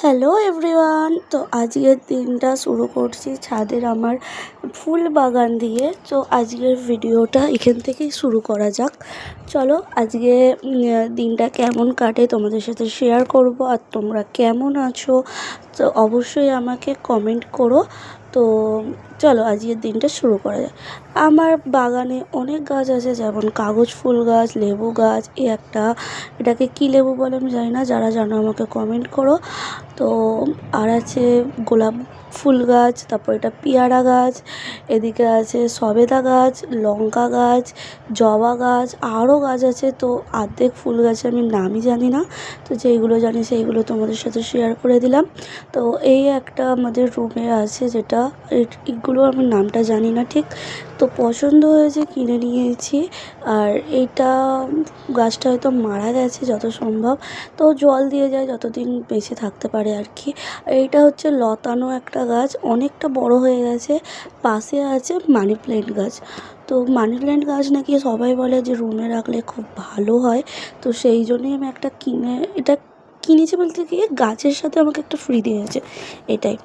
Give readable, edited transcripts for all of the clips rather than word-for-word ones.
Hello everyone, তো আজকের দিনটা শুরু করছি ছাদের আমার ফুল বাগান দিয়ে। তো আজকের ভিডিওটা এখান থেকেই শুরু করা যাক। চলো আজকে দিনটা কেমন কাটে তোমাদের সাথে শেয়ার করব। আর তোমরা কেমন আছো তো অবশ্যই আমাকে কমেন্ট করো। তো চলো আজকের দিনটা শুরু করা যাক। আমার বাগানে অনেক গাছ আছে, যেমন কাগজ ফুল গাছ, লেবু গাছ, এটাকে কী লেবু বলে আমি জানি না, যারা জানো আমাকে কমেন্ট করো। তো আর আছে গোলাপ ফুল গাছ, তারপর এটা পেয়ারা গাছ, এদিকে আছে সবেদা গাছ, লঙ্কা গাছ, জবা গাছ, আরও গাছ আছে। তো অর্ধেক ফুল গাছে আমি নামই জানি না, তো যেইগুলো জানি সেইগুলো তোমাদের সাথে শেয়ার করে দিলাম। তো এই একটা আমাদের রুমে আছে, যেটা এগুলো আমি নামটা জানি না ঠিক, তো পছন্দ হয়েছে কিনে নিয়েছি। আর এইটা গাছটা হয়তো মারা গেছে যত সম্ভব, তো জল দিয়ে যায় যতদিন বেঁচে থাকতে পারে আর কি। এইটা হচ্ছে লতানো একটা গাছ, অনেকটা বড় হয়ে গেছে। পাশে আছে মানি প্ল্যান্ট গাছ। তো মানি প্ল্যান্ট গাছ নাকি সবাই বলে যে রুমে রাখলে খুব ভালো হয়, তো সেই জন্যই আমি একটা কিনেছি বলতে কি, গাছের সাথে আমাকে একটা ফ্রি দিয়েছে এটাই।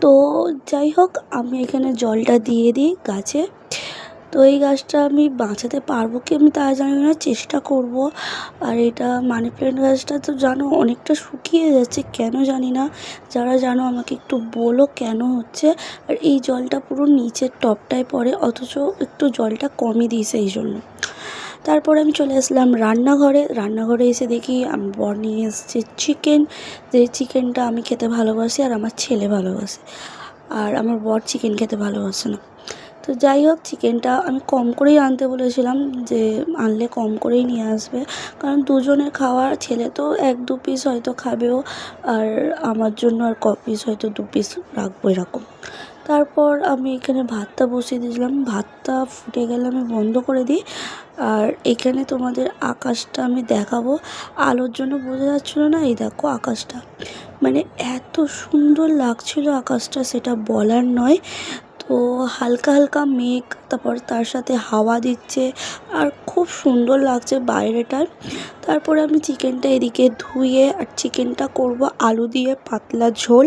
তো যাই হোক, আমি এখানে জলটা দিয়ে দিই গাছে। তো এই গাছটা আমি বাঁচাতে পারবো কি আমি তা জানি না, চেষ্টা করব। আর এটা মানি প্ল্যান্ট গাছটা তো জানো অনেকটা শুকিয়ে যাচ্ছে, কেন জানি না। যারা জানো আমাকে একটু বলো কেন হচ্ছে। আর এই জলটা পুরো নিচের টবটায় পড়ে, অথচ একটু জলটা কমই দিয়েছে এই জন্য। তারপরে আমি চলে আসলাম রান্নাঘরে এসে দেখি আমার বর নিয়ে এসছে চিকেন। যে চিকেনটা আমি খেতে ভালোবাসি আর আমার ছেলে ভালোবাসে, আর আমার বর চিকেন খেতে ভালোবাসে না। তো যাই হোক, চিকেনটা আমি কম করেই আনতে বলেছিলাম, যে আনলে কম করেই নিয়ে আসবে, কারণ দুজনের খাওয়া, ছেলে তো 1-2 পিস হয়তো খাবেও, আর আমার জন্য আর পিস হয়তো 2 পিস রাখবো এরকম। তারপর আমি এখানে ভাতটা বসিয়ে দিয়েছিলাম, ভাতটা ফুটে গেলে আমি বন্ধ করে দিই। আর এখানে তোমাদের আকাশটা আমি দেখাবো, আলোর জন্য বোঝা যাচ্ছিলো না, এই দেখো আকাশটা, মানে এত সুন্দর লাগছিল আকাশটা, সেটা বলার নয়। তো হালকা হালকা মেঘ, তারপর তার সাথে হাওয়া দিচ্ছে, আর খুব সুন্দর লাগছে বাইরেটার। তারপরে আমি চিকেনটা এদিকে ধুয়ে, আর চিকেনটা করব আলু দিয়ে পাতলা ঝোল,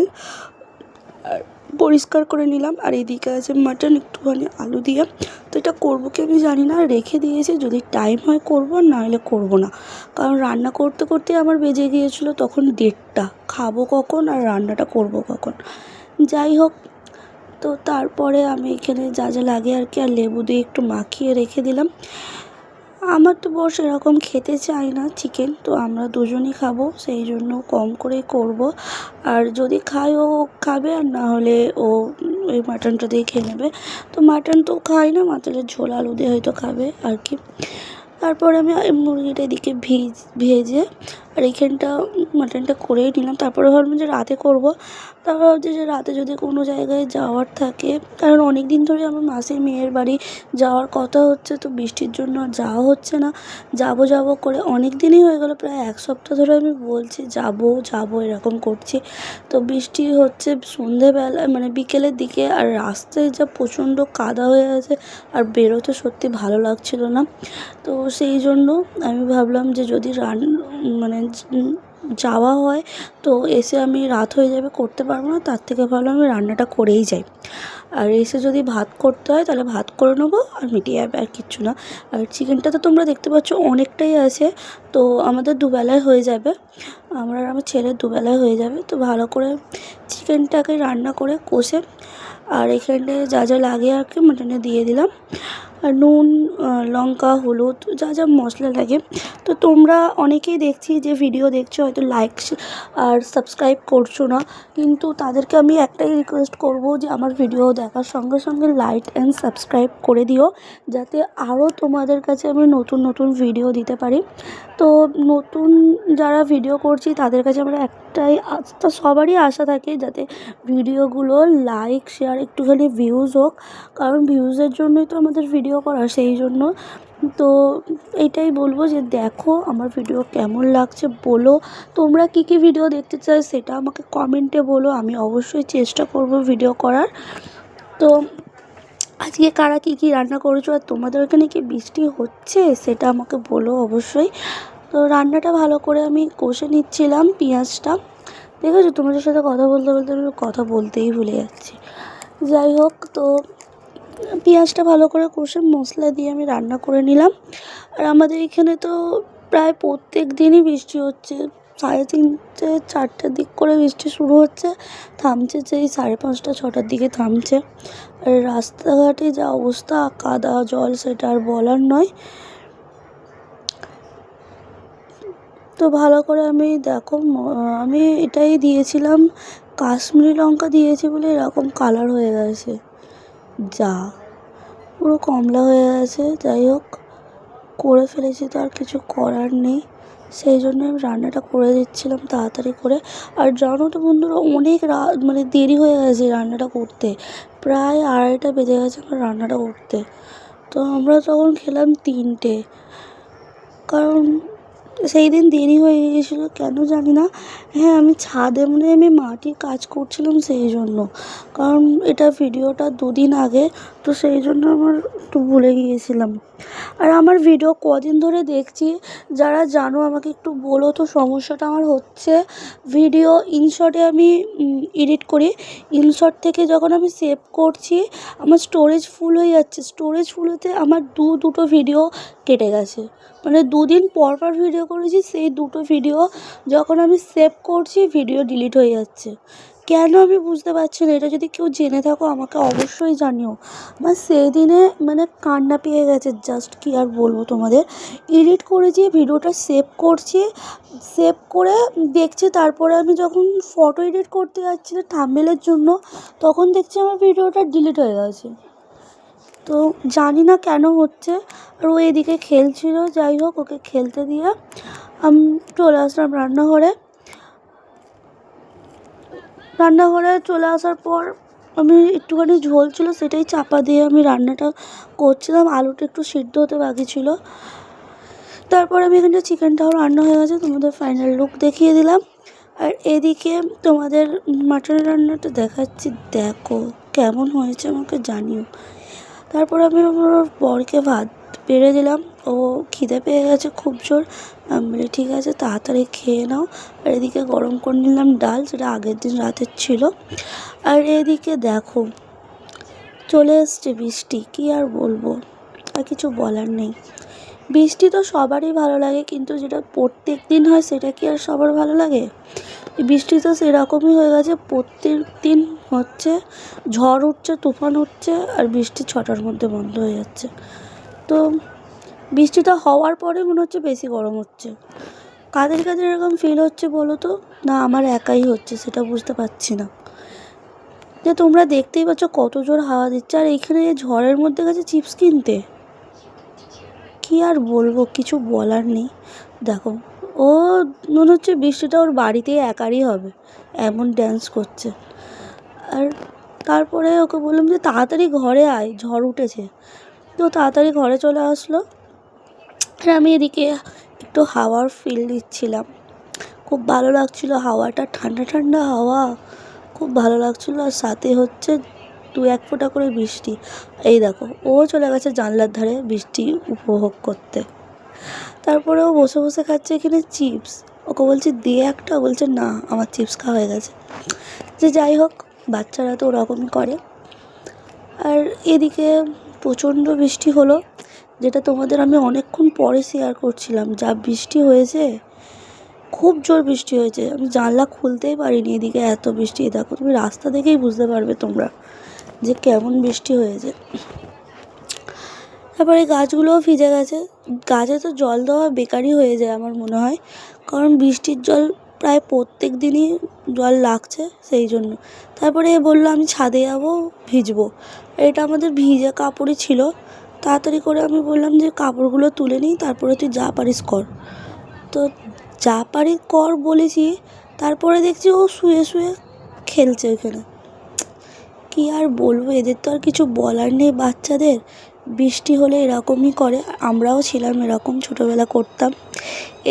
আর পরিষ্কার করে নিলাম। আর এদিকে আছে মাটন একটুখানি আলু দিয়ে। তো এটা করবো কি আমি জানি না, রেখে দিয়েছি, যদি টাইম হয় করবো, নাহলে করবো না, কারণ রান্না করতে করতে আমার বেজে গিয়েছিলো তখন 1:30। খাবো কখন আর রান্নাটা করবো কখন, যাই হোক। তো তারপরে আমি এখানে যা যা লাগে আর কি, আর লেবু দিয়ে একটু মাখিয়ে রেখে দিলাম। আমার তো বর সেরকম খেতে চায় না চিকেন, তো আমরা দুজনই খাবো, সেই জন্য কম করেই করব। আর যদি খায় ও খাবে, আর না হলে ও ওই মাটনটা দিয়ে খেয়ে নেবে। তো মাটন তো খাই না, মাটনের ঝোল আলু দিয়ে হয়তো খাবে আর কি। তারপর আমি মুরগিটা এদিকে ভেজে আর এইখানটা মাটনটা করেই নিলাম। তারপরে ভাবলাম যে রাতে করব। তারপর ভাবছি যে রাতে যদি কোনো জায়গায় যাওয়ার থাকে, কারণ অনেক দিন ধরে আমার মাসির মেয়ের বাড়ি যাওয়ার কথা হচ্ছে, তো বৃষ্টির জন্য যাওয়া হচ্ছে না। যাব করে অনেক দিনই হয়ে গেল, প্রায় 1 সপ্তাহ ধরে আমি বলছি যাব এরকম করছি। তো বৃষ্টি হচ্ছে সন্ধেবেলা, মানে বিকেলের দিকে, আর রাস্তায় যা প্রচণ্ড কাদা হয়ে আছে, আর বেরোতে সত্যি ভালো লাগছিল না। তো সেই জন্য আমি ভাবলাম যে যদি মানে যাওয়া হয়, তো এসে আমি রাত হয়ে যাবে, করতে পারবো না, তার থেকে ভাবলাম আমি রান্নাটা করেই যাই। আর এসে যদি ভাত করতে হয় তাহলে ভাত করে নেবো, আর মিটিয়ে যাবে, আর কিচ্ছু না। আর চিকেনটা তো তোমরা দেখতে পাচ্ছ অনেকটাই আছে, তো আমাদের দুবেলায় হয়ে যাবে, আমার আর আমার ছেলের দুবেলায় হয়ে যাবে। তো ভালো করে চিকেনটাকে রান্না করে কষে, আর এখানে যা যা লাগে আর কি মাটনে দিয়ে দিলাম, আর নুন, লঙ্কা, হলুদ, যা যা মশলা লাগে। তো তোমরা অনেকেই দেখছি যে ভিডিও দেখছো, হয়তো লাইক আর সাবস্ক্রাইব করছো না, কিন্তু তাদেরকে আমি একটাই রিকোয়েস্ট করব যে আমার ভিডিও দেখার সঙ্গে সঙ্গে লাইক অ্যান্ড সাবস্ক্রাইব করে দিও, যাতে আরও তোমাদের কাছে আমি নতুন নতুন ভিডিও দিতে পারি। তো নতুন যারা ভিডিও করছি তাদের কাছে আমার একটাই সবারই আশা থাকে, যাতে ভিডিওগুলো লাইক শেয়ার একটুখানি ভিউজ হোক, কারণ ভিউজের জন্যই তো আমাদের ভিডিও করা, সেই জন্য। তো এইটাই বলবো যে দেখো আমার ভিডিও কেমন লাগছে বলো, তোমরা কী কী ভিডিও দেখতে চাও সেটা আমাকে কমেন্টে বলো, আমি অবশ্যই চেষ্টা করব ভিডিও করার। তো আজকে কারা কী কী রান্না করেছো, আর তোমাদের ওখানে কি বৃষ্টি হচ্ছে সেটা আমাকে বলো অবশ্যই। তো রান্নাটা ভালো করে আমি কষে নিচ্ছিলাম পেঁয়াজটা, দেখেছো তোমাদের সাথে কথা বলতে বলতে আমি কথা বলতেই ভুলে যাচ্ছি। যাই হোক, তো পেঁয়াজটা ভালো করে কষে মশলা দিয়ে আমি রান্না করে নিলাম। আর আমাদের এখানে তো প্রায় প্রত্যেক দিনই বৃষ্টি হচ্ছে, 3:30 4টার দিক করে বৃষ্টি শুরু হচ্ছে, থামছে সেই 5:30 6টার দিকে থামছে। আর রাস্তাঘাটে যা অবস্থা, কাদা জল, সেটা আর বলার নয়। তো ভালো করে আমি দেখো, আমি এটাই দিয়েছিলাম, কাশ্মীরি লঙ্কা দিয়েছি বলে এরকম কালার হয়ে গেছে, যা পুরো কমলা হয়ে গেছে। যাই হোক, করে ফেলেছি তো আর কিছু করার নেই, সেই জন্য আমি রান্নাটা করে দিচ্ছিলাম তাড়াতাড়ি করে। আর জানো তো বন্ধুরা, অনেক মানে দেরি হয়ে গেছে রান্নাটা করতে, প্রায় 2:30 বেজে গেছে আমার রান্নাটা করতে। তো আমরা তখন খেলাম 3টে, কারণ সেই দিন দেরি হয়ে গিয়েছিলো কেন জানি না। হ্যাঁ, আমি ছাদে আমি মাটির কাজ করছিলাম সেই জন্য, কারণ এটা ভিডিওটা 2 দিন আগে, তো সেই জন্য আমার একটু ভুলে গিয়েছিলাম। আর আমার ভিডিও কদিন ধরে দেখছি, যারা জানো আমাকে একটু বলো তো। সমস্যাটা আমার হচ্ছে, ভিডিও ইনশটে আমি এডিট করি, ইনশট থেকে যখন আমি সেভ করছি আমার স্টোরেজ ফুল হয়ে যাচ্ছে, স্টোরেজ ফুল হতে আমার দুটো ভিডিও কেটে গেছে। মানে 2 দিন পর পর ভিডিও করেছি, সেই 2টো ভিডিও যখন আমি সেভ করছি ভিডিও ডিলিট হয়ে যাচ্ছে। কেন আমি বুঝতে পারছি না, এটা যদি কেউ জেনে থাকো আমাকে অবশ্যই জানিও। আমার সেই দিনে কান্না পেয়ে গেছে, জাস্ট কি আর বলবো তোমাদের। এডিট করেছি, ভিডিওটা সেভ করছি, সেভ করে দেখছি, তারপরে আমি যখন ফটো এডিট করতে যাচ্ছি থাম্বনেইলের জন্য, তখন দেখছি আমার ভিডিওটা ডিলিট হয়ে গেছে। তো জানি না কেন হচ্ছে। আর ও এদিকে খেলছিল, যাই হোক ওকে খেলতে দিয়ে আমি চলে আসলাম রান্নাঘরে। চলে আসার পর আমি একটুখানি ঝোল ছিল, সেটাই চাপা দিয়ে আমি রান্নাটা করছিলাম। আলুটা একটু সিদ্ধ হতে বাকি ছিল। তারপর আমি এখানটা চিকেনটাও রান্না হয়ে গেছে, তোমাদের ফাইনাল লুক দেখিয়ে দিলাম। আর এদিকে তোমাদের মাটনের রান্নাটা দেখাচ্ছি, দেখো কেমন হয়েছে আমাকে জানিও। তারপর আমি আমার বরকে ভাত বেড়ে দিলাম, ও খিদে পেয়ে গেছে খুব জোর। আমি বলি ঠিক আছে তাড়াতাড়ি খেয়ে নাও। আর এদিকে গরম করে নিলাম ডাল, যেটা আগের দিন রাতের ছিল। আর এদিকে দেখো চলে এসছে বৃষ্টি, কী আর বলবো, আর কিছু বলার নেই। বৃষ্টি তো সবারই ভালো লাগে, কিন্তু যেটা প্রত্যেক দিন হয় সেটা কি আর সবার ভালো লাগে? বৃষ্টি তো সেরকমই হয়ে গেছে, প্রত্যেক দিন হচ্ছে, ঝড় উঠছে, তুফান উঠছে, আর বৃষ্টি 6টার মধ্যে বন্ধ হয়ে যাচ্ছে। তো বৃষ্টিটা হওয়ার পরে মনে হচ্ছে বেশি গরম হচ্ছে। কাদের কাদের এরকম ফিল হচ্ছে বলো তো? না আমার একাই হচ্ছে সেটা বুঝতে পারছি না। যে তোমরা দেখতেই পাচ্ছ কত জোর হাওয়া দিচ্ছে, আর এইখানে ঝড়ের মধ্যে গেছে চিপস কিনতে, কী আর বলবো, কিছু বলার নেই। দেখো ও মনে হচ্ছে বৃষ্টিটা ওর বাড়িতেই একারই হবে, এমন ড্যান্স করছে। আর তারপরে ওকে বললাম যে তাড়াতাড়ি ঘরে আয়, ঝড় উঠেছে। তো তাড়াতাড়ি ঘরে চলে আসলো। আর আমি এদিকে একটু হাওয়ার ফিল দিচ্ছিলাম, খুব ভালো লাগছিলো হাওয়াটা, ঠান্ডা ঠান্ডা হাওয়া, খুব ভালো লাগছিলো। আর সাথে হচ্ছে 2-1 ফোঁটা করে বৃষ্টি। এই দেখো ও চলে গেছে জানলার ধারে বৃষ্টি উপভোগ করতে। তারপরে ও বসে বসে খাচ্ছে এখানে চিপস, ওকে বলছি দিয়ে একটা, বলছে না আমার চিপস খাওয়া হয়ে গেছে। যে যাই হোক, বাচ্চারা তো ওরকমই করে। আর এদিকে প্রচণ্ড বৃষ্টি হলো, যেটা তোমাদের আমি অনেকক্ষণ পরে শেয়ার করছিলাম। যা বৃষ্টি হয়েছে, খুব জোর বৃষ্টি হয়েছে, আমি জানলা খুলতেই পারিনি, এদিকে এত বৃষ্টি। দেখো তুমি রাস্তা দেখেই বুঝতে পারবে তোমরা যে কেমন বৃষ্টি হয়েছে। তারপরে গাছগুলোও ভিজে গেছে, গাছে তো জল দেওয়া বেকারই হয়ে যায় আমার মনে হয়, কারণ বৃষ্টির জল প্রায় প্রত্যেক দিনই জল লাগছে সেই জন্য। তারপরে বললো আমি ছাদে যাবো, ভিজবো। এটা আমাদের ভিজে কাপড়ই ছিল। তাড়াতাড়ি করে আমি বললাম যে কাপড়গুলো তুলে নিই, তারপরে তুই যা পারিস কর। তো যা পারি কর বলেছি, তারপরে দেখছি ও শুয়ে শুয়ে খেলছে ওখানে। কী আর বলবো, এদের তো আর কিছু বলার নেই বাচ্চাদের, বৃষ্টি হলে এরকমই করে। আমরাও ছিলাম এরকম, ছোটোবেলা করতাম।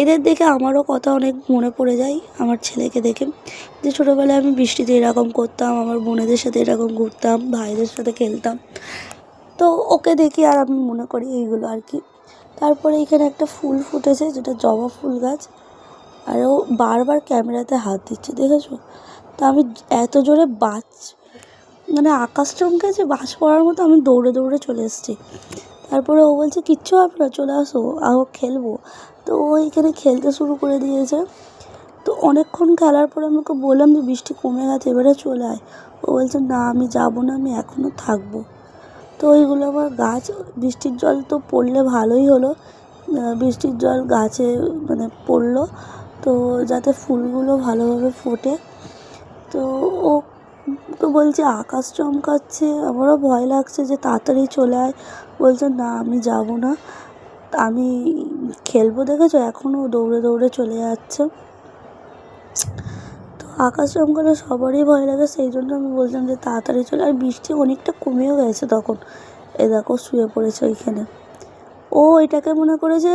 এদের দেখে আমারও কথা অনেক মনে পড়ে যায়, আমার ছেলেকে দেখে, যে ছোটোবেলায় আমি বৃষ্টিতে এরকম করতাম, আমার বোনেদের সাথে এরকম ঘুরতাম, ভাইদের সাথে খেলতাম। তো ওকে দেখি আর আমি মনে করি এইগুলো আর কি। তারপরে এখানে একটা ফুল ফুটেছে, যেটা জবা ফুল গাছ। আর ও বারবার ক্যামেরাতে হাত দিচ্ছে, দেখেছো? তা আমি এত জোরে মানে আকাশ চমকেছে, বাজ পড়ার মতো আমি দৌড়ে দৌড়ে চলে এসেছি। তারপরে ও বলছে কিচ্ছু হবে না, চলে আসো, আরও খেলবো। তো ও এখানে খেলতে শুরু করে দিয়েছে। তো অনেকক্ষণ খেলার পরে আমি ওকে বললাম যে বৃষ্টি কমে গেছে, এবারে চলে আয়। ও বলছে না, আমি যাবো না, আমি এখনও থাকবো। তো ওইগুলো আমার গাছ, বৃষ্টির জল তো পড়লে ভালোই হলো, বৃষ্টির জল গাছে মানে পড়লো, তো যাতে ফুলগুলো ভালোভাবে ফোটে। তো ও তো বলছে আকাশ চমকাচ্ছে, আমারও ভয় লাগছে যে তাড়াতাড়ি চলে আয়। বলছে না, আমি যাব না, আমি খেলবো। দেখেছো, এখনও দৌড়ে দৌড়ে চলে যাচ্ছে। তো আকাশ চমকালে সবারই ভয় লাগে, সেই জন্য আমি বললাম যে তাড়াতাড়ি চলে। আর বৃষ্টি অনেকটা কমেও গেছে তখন। এ দেখো শুয়ে পড়েছে ওইখানে। ও এটাকে মনে করেছে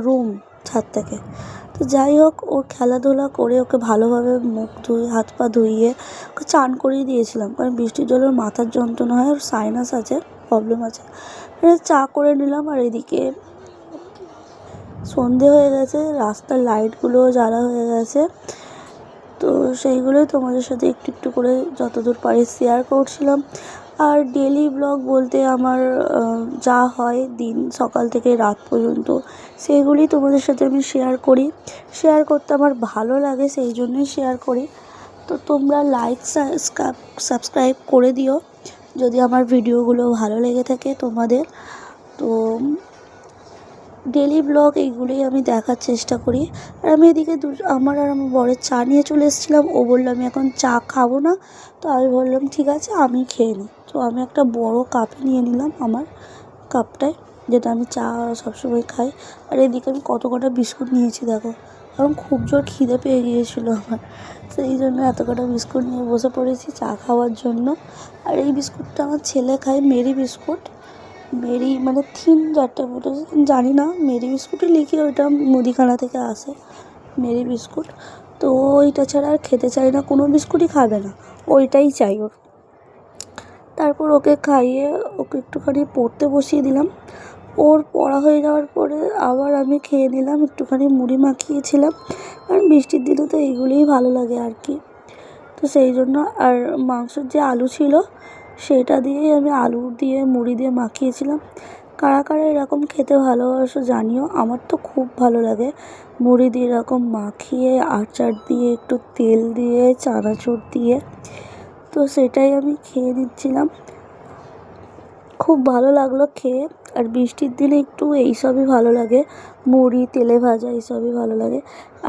রুম, ছাদ থেকে। তো যাই হোক, ওর খেলাধুলা করে ওকে ভালোভাবে মুখ ধুয়ে হাত পা ধুইয়ে ওকে চান করিয়ে দিয়েছিলাম, কারণ বৃষ্টির জলের মাথার যন্ত্রণা হয়, ওর সাইনাস আছে, প্রবলেম আছে। চা করে নিলাম। আর এদিকে সন্ধে হয়ে গেছে, রাস্তার লাইটগুলোও জ্বালা হয়ে গেছে। তো সেইগুলোই তোমাদের সাথে একটু একটু করে যতদূর পারি শেয়ার করছিলাম। আর ডেলি ব্লগ বলতে আমার যা হয় দিন সকাল থেকে রাত পর্যন্ত, সেইগুলি তোমাদের সাথে আমি শেয়ার করি। শেয়ার করতে আমার ভালো লাগে, সেই জন্যই শেয়ার করি। তো তোমরা লাইক সাবস্ক্রাইব করে দিও যদি আমার ভিডিওগুলো ভালো লেগে থাকে তোমাদের। তো ডেলি ব্লগ এইগুলোই আমি দেখার চেষ্টা করি। আর আমি এদিকে আমার বরের চা নিয়ে চলে এসেছিলাম। ও বললো আমি এখন চা খাবো না। তো আমি বললাম ঠিক আছে, আমি খেয়ে নিই। তো আমি একটা বড় কাপে নিয়ে নিলাম আমার কাপটায়, যেটা আমি চা সবসময় খাই। আর এদিকে আমি কত কটা বিস্কুট নিয়েছি দেখো, কারণ খুব জোর খিদে পেয়ে গিয়েছিলো আমার, সেই জন্য এত কটা বিস্কুট নিয়ে বসে পড়েছি চা খাওয়ার জন্য। আর এই বিস্কুটটা আমার ছেলে খায়, মেরি বিস্কুট। মেরি মানে থিন চারটে মতো, জানি না, মেরি বিস্কুটই লিখি, ওইটা মুদিখানা থেকে আসে, মেরি বিস্কুট। তো ওইটা ছাড়া আর খেতে চাই না, কোনো বিস্কুটই খাবে না, ওইটাই চাই ওর। তারপর ওকে খাইয়ে ওকে একটুখানি পড়তে বসিয়ে দিলাম। ওর পড়া হয়ে যাওয়ার পরে আবার আমি খেয়ে নিলাম, একটুখানি মুড়ি মাখিয়েছিলাম, কারণ বৃষ্টির দিনে তো এইগুলোই ভালো লাগে আর কি। তো সেই জন্য, আর মাংসের যে আলু ছিল সেটা দিয়েই আমি আলু দিয়ে মুড়ি দিয়ে মাখিয়েছিলাম। কারা কারা এরকম খেতে ভালোবাসো জানিও, আমার তো খুব ভালো লাগে মুড়ি দিয়ে এরকম মাখিয়ে, আচার দিয়ে, একটু তেল দিয়ে, চানাচুর দিয়ে। তো সেটাই আমি খেয়ে নিচ্ছিলাম, খুব ভালো লাগলো খেয়ে। আর বৃষ্টির দিনে একটু এইসবই ভালো লাগে, মুড়ি তেলে ভাজা এইসবই ভালো লাগে।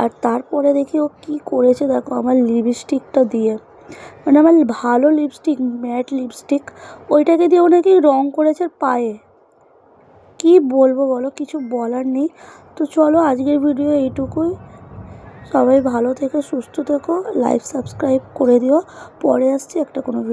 আর তারপরে দেখি ও কী করেছে দেখো, আমার লিপস্টিকটা দিয়ে, মানে আমার ভালো লিপস্টিক, ম্যাট লিপস্টিক, ওইটাকে দিয়ে ও নাকি রঙ করেছে পায়ে। কি বলবো বলো, কিছু বলার নেই। তো চলো আজকের ভিডিও এইটুকুই। সবাই ভালো থেকো, সুস্থ থেকো, লাইক সাবস্ক্রাইব করে দিও। পরে আসছি একটা কোনো ভিডিও।